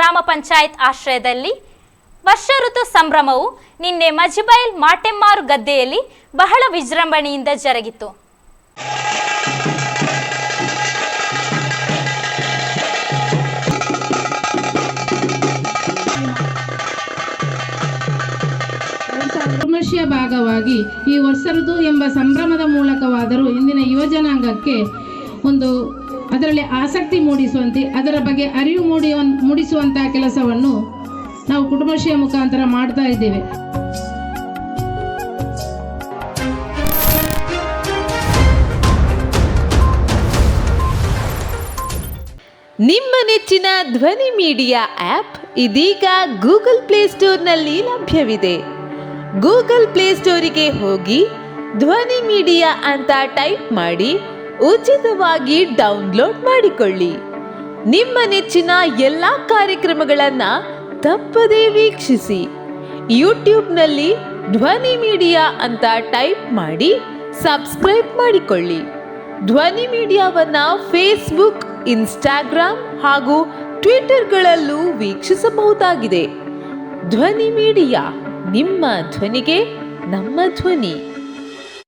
ಗ್ರಾಮ ಪಂಚಾಯತ್ ಆಶ್ರಯದಲ್ಲಿ ವರ್ಷ ಋತು ಸಂಭ್ರಮವು ನಿನ್ನೆ ಮಜಿಬೈಲ್ ಮಾಟೆಮ್ಮಾರು ಗದ್ದೆಯಲ್ಲಿ ಬಹಳ ವಿಜೃಂಭಣೆಯಿಂದ ಜರುಗಿತು. ವಿಮರ್ಶೆಯ ಭಾಗವಾಗಿ ಈ ವರ್ಷ ಋತು ಎಂಬ ಸಂಭ್ರಮದ ಮೂಲಕವಾದರೂ ಇಂದಿನ ಯುವಜನಾಂಗಕ್ಕೆ ಅದರಲ್ಲಿ ಆಸಕ್ತಿ ಮೂಡಿಸುವಂತೆ, ಅದರ ಬಗ್ಗೆ ಅರಿವು ಮೂಡಿಸುವಂತಹ ಕೆಲಸವನ್ನು ನಾವು ಕುಟುಂಬಶ್ರೀಯ ಮುಖಾಂತರ ಮಾಡ್ತಾ ಇದ್ದೇವೆ. ನಿಮ್ಮ ನೆಚ್ಚಿನ ಧ್ವನಿ ಮೀಡಿಯಾ ಆಪ್ ಇದೀಗ ಗೂಗಲ್ ಪ್ಲೇಸ್ಟೋರ್ನಲ್ಲಿ ಲಭ್ಯವಿದೆ. ಗೂಗಲ್ ಪ್ಲೇಸ್ಟೋರಿಗೆ ಹೋಗಿ ಧ್ವನಿ ಮೀಡಿಯಾ ಅಂತ ಟೈಪ್ ಮಾಡಿ ಉಚಿತವಾಗಿ ಡೌನ್ಲೋಡ್ ಮಾಡಿಕೊಳ್ಳಿ. ನಿಮ್ಮ ನೆಚ್ಚಿನ ಎಲ್ಲ ಕಾರ್ಯಕ್ರಮಗಳನ್ನು ತಪ್ಪದೇ ವೀಕ್ಷಿಸಿ. ಯೂಟ್ಯೂಬ್ನಲ್ಲಿ ಧ್ವನಿ ಮೀಡಿಯಾ ಅಂತ ಟೈಪ್ ಮಾಡಿ ಸಬ್ಸ್ಕ್ರೈಬ್ ಮಾಡಿಕೊಳ್ಳಿ. ಧ್ವನಿ ಮೀಡಿಯಾವನ್ನು ಫೇಸ್ಬುಕ್, ಇನ್ಸ್ಟಾಗ್ರಾಮ್ ಹಾಗೂ ಟ್ವಿಟರ್ಗಳಲ್ಲೂ ವೀಕ್ಷಿಸಬಹುದಾಗಿದೆ. ಧ್ವನಿ ಮೀಡಿಯಾ, ನಿಮ್ಮ ಧ್ವನಿಗೆ ನಮ್ಮ ಧ್ವನಿ.